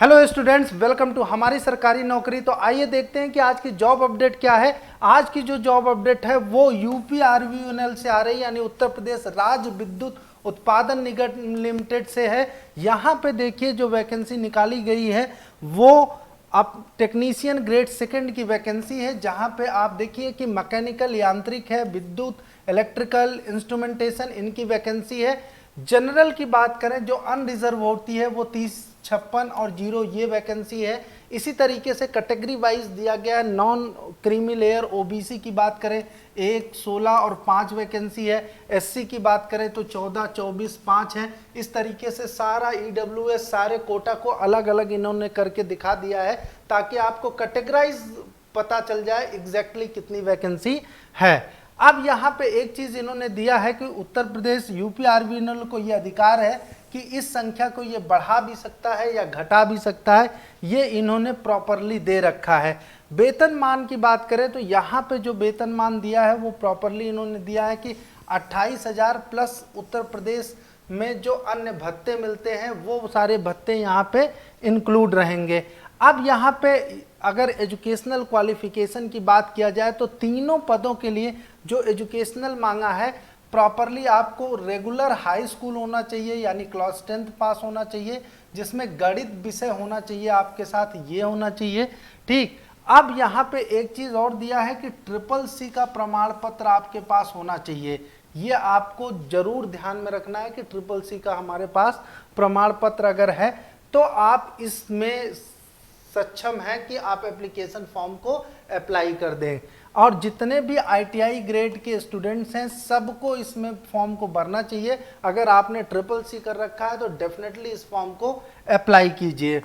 Hello students, welcome to हमारी सरकारी नौकरी। तो आइए देखते हैं कि आज की जॉब अपडेट क्या है। आज की जो जॉब अपडेट है वो यूपीआरवीएनएल से आ रही है, यानी उत्तर प्रदेश राज्य विद्युत उत्पादन निगम लिमिटेड से है। यहाँ पे देखिए जो वैकेंसी निकाली गई है वो अब टेक्नीशियन ग्रेड सेकंड की वैकेंसी है, जहाँ पे आप देखिए कि मैकेनिकल यांत्रिक है, विद्युत, इलेक्ट्रिकल, इंस्ट्रूमेंटेशन इनकी वैकेंसी है। जनरल की बात करें जो अनरिजर्व होती है वो 30, 56 और 0 ये वैकेंसी है। इसी तरीके से कैटेगरी वाइज दिया गया है। नॉन क्रीमी लेयर ओबीसी की बात करें 1, 16 और 5 वैकेंसी है। एससी की बात करें तो 14, 24, 5 है। इस तरीके से सारा ईडब्ल्यूएस सारे कोटा को अलग अलग इन्होंने करके दिखा दिया है ताकि आपको कैटेगराइज पता चल जाए एग्जैक्टली कितनी वैकेंसी है। अब यहाँ पे एक चीज इन्होंने दिया है कि उत्तर प्रदेश यूपीआरवीएनएल को ये अधिकार है कि इस संख्या को ये बढ़ा भी सकता है या घटा भी सकता है, ये इन्होंने प्रॉपरली दे रखा है। वेतनमान की बात करें तो यहाँ पे जो वेतनमान दिया है वो प्रॉपरली इन्होंने दिया है कि 28,000 प्लस उत्तर प्रदेश में जो अन्य भत्ते मिलते हैं वो सारे भत्ते यहाँ पे इंक्लूड रहेंगे। अब यहाँ पे अगर एजुकेशनल क्वालिफिकेशन की बात किया जाए तो तीनों पदों के लिए जो एजुकेशनल मांगा है प्रॉपरली आपको रेगुलर हाई स्कूल होना चाहिए, यानी क्लास 10th पास होना चाहिए, जिसमें गणित विषय होना चाहिए आपके साथ, ये होना चाहिए। ठीक, अब यहाँ पे एक चीज़ और दिया है कि CCC का प्रमाण पत्र आपके पास होना चाहिए। ये आपको जरूर ध्यान में रखना है कि CCC का हमारे पास प्रमाण पत्र अगर है तो आप इसमें सक्षम है कि आप एप्लीकेशन फॉर्म को अप्लाई कर दें। और जितने भी आईटीआई ग्रेड के स्टूडेंट्स हैं सबको इसमें फॉर्म को भरना चाहिए। अगर आपने CCC कर रखा है तो डेफिनेटली इस फॉर्म को अप्लाई कीजिए।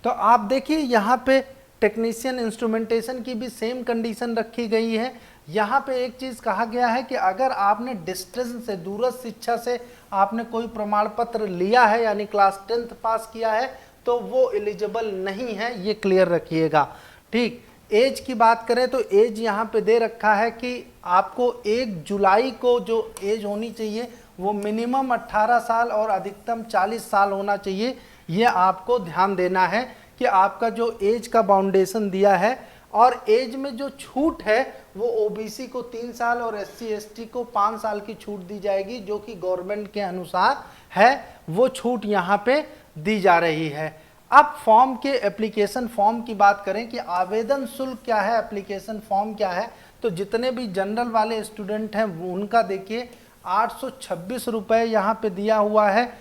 तो आप देखिए यहाँ पे टेक्नीशियन इंस्ट्रूमेंटेशन की भी सेम कंडीशन रखी गई है। यहाँ पे एक चीज़ कहा गया है कि अगर आपने डिस्टेंस से, दूरस्थ शिक्षा से आपने कोई प्रमाण पत्र लिया है यानी क्लास 10th पास किया है तो वो एलिजिबल नहीं है, ये क्लियर रखिएगा। ठीक, एज की बात करें तो एज यहाँ पे दे रखा है कि आपको 1 जुलाई को जो एज होनी चाहिए वो मिनिमम 18 साल और अधिकतम 40 साल होना चाहिए। ये आपको ध्यान देना है कि आपका जो एज का बाउंडेशन दिया है, और एज में जो छूट है वो ओबीसी को 3 साल और एससी एसटी को 5 साल की छूट दी जाएगी, जो कि गवर्नमेंट के अनुसार है, वो छूट यहाँ पे दी जा रही है। अब फॉर्म के एप्लीकेशन फॉर्म की बात करें कि आवेदन शुल्क क्या है, एप्लीकेशन फॉर्म क्या है, तो जितने भी जनरल वाले स्टूडेंट हैं वो उनका देखिए 826 रुपये यहाँ पे दिया हुआ है।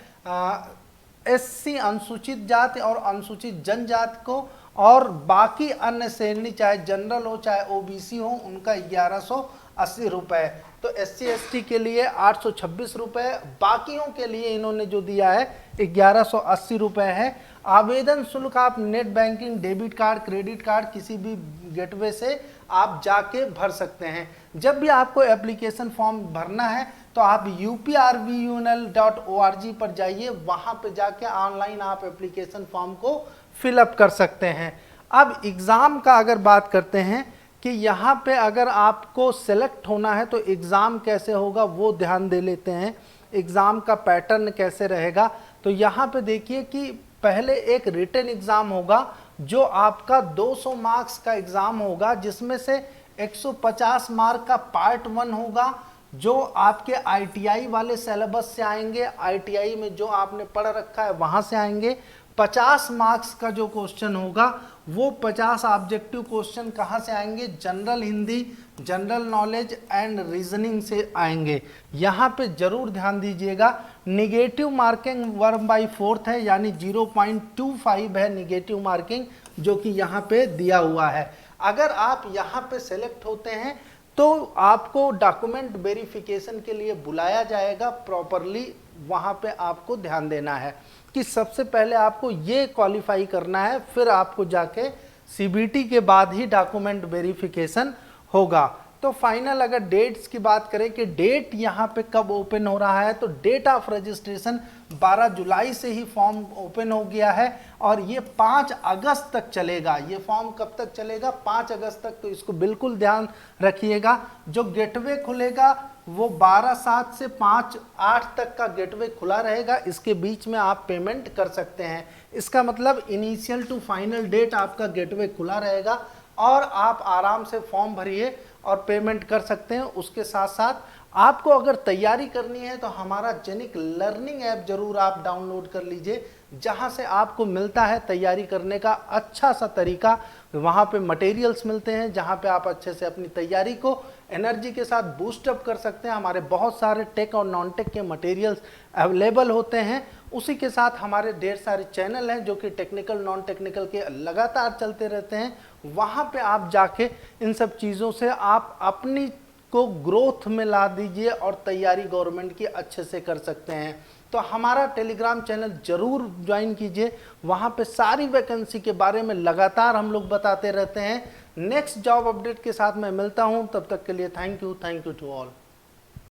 एससी अनुसूचित जाति और अनुसूचित जनजाति को, और बाकी अन्य श्रेणी चाहे जनरल हो चाहे ओबीसी हो उनका 1180 रुपये। तो एससी एसटी के लिए 826 रुपये, बाकियों के लिए इन्होंने जो दिया है 1180 रुपये है। आवेदन शुल्क आप net banking, debit card, credit card किसी भी गेटवे से आप जाके भर सकते हैं। जब भी आपको एप्लीकेशन फॉर्म भरना है तो आप uprvunl.org पर जाइए, वहाँ पे जाके ऑनलाइन आप एप्लीकेशन फॉर्म को फिलअप कर सकते हैं। अब एग्ज़ाम का अगर बात करते हैं कि यहाँ पे अगर आपको सेलेक्ट होना है तो एग्ज़ाम कैसे होगा वो ध्यान दे लेते हैं। एग्ज़ाम का पैटर्न कैसे रहेगा, तो यहाँ पे देखिए कि पहले एक रिटन एग्ज़ाम होगा जो आपका 200 मार्क्स का एग्ज़ाम होगा, जिसमें से 150 मार्क का पार्ट 1 होगा जो आपके आईटीआई वाले सिलेबस से आएंगे, आईटीआई में जो आपने पढ़ रखा है वहाँ से आएंगे। 50 मार्क्स का जो क्वेश्चन होगा वो 50 ऑब्जेक्टिव क्वेश्चन कहाँ से आएंगे, general Hindi, general knowledge and reasoning से आएंगे। यहाँ पे जरूर ध्यान दीजिएगा। निगेटिव मार्किंग 1/4 है, यानी 0.25 है निगेटिव मार्किंग, जो कि यहाँ पे दिया हुआ है। अगर आप यहाँ पे सेलेक्ट होते हैं तो आपको डॉक्यूमेंट वेरिफिकेशन के लिए बुलाया जाएगा प्रॉपरली। वहाँ पे आपको ध्यान देना है कि सबसे पहले आपको ये क्वालिफाई करना है, फिर आपको जाके सीबीटी के बाद ही डॉक्यूमेंट वेरिफिकेशन होगा। तो फाइनल अगर डेट्स की बात करें कि डेट यहाँ पे कब ओपन हो रहा है, तो डेट ऑफ रजिस्ट्रेशन 12 जुलाई से ही फॉर्म ओपन हो गया है और ये 5 अगस्त तक चलेगा। ये फॉर्म कब तक चलेगा? 5 अगस्त तक। तो इसको बिल्कुल ध्यान रखिएगा। जो गेटवे खुलेगा वो 12/7 से 5/8 तक का गेटवे खुला रहेगा। इसके बीच में आप पेमेंट कर सकते हैं। इसका मतलब इनिशियल टू फाइनल डेट आपका गेटवे खुला रहेगा और आप आराम से फॉर्म भरिए और पेमेंट कर सकते हैं। उसके साथ साथ आपको अगर तैयारी करनी है तो हमारा जेनिक लर्निंग ऐप जरूर आप डाउनलोड कर लीजिए, जहां से आपको मिलता है तैयारी करने का अच्छा सा तरीका। वहां पे मटेरियल्स मिलते हैं जहां पे आप अच्छे से अपनी तैयारी को एनर्जी के साथ बूस्ट अप कर सकते हैं। हमारे बहुत सारे टेक और नॉन टेक के मटेरियल्स अवेलेबल होते हैं। उसी के साथ हमारे ढेर सारे चैनल हैं जो कि टेक्निकल नॉन टेक्निकल के लगातार चलते रहते हैं। वहाँ पे आप जाके इन सब चीज़ों से आप अपनी को ग्रोथ में ला दीजिए और तैयारी गवर्नमेंट की अच्छे से कर सकते हैं। तो हमारा टेलीग्राम चैनल जरूर ज्वाइन कीजिए, वहाँ पे सारी वैकेंसी के बारे में लगातार हम लोग बताते रहते हैं। नेक्स्ट जॉब अपडेट के साथ मैं मिलता हूँ, तब तक के लिए थैंक यू टू ऑल।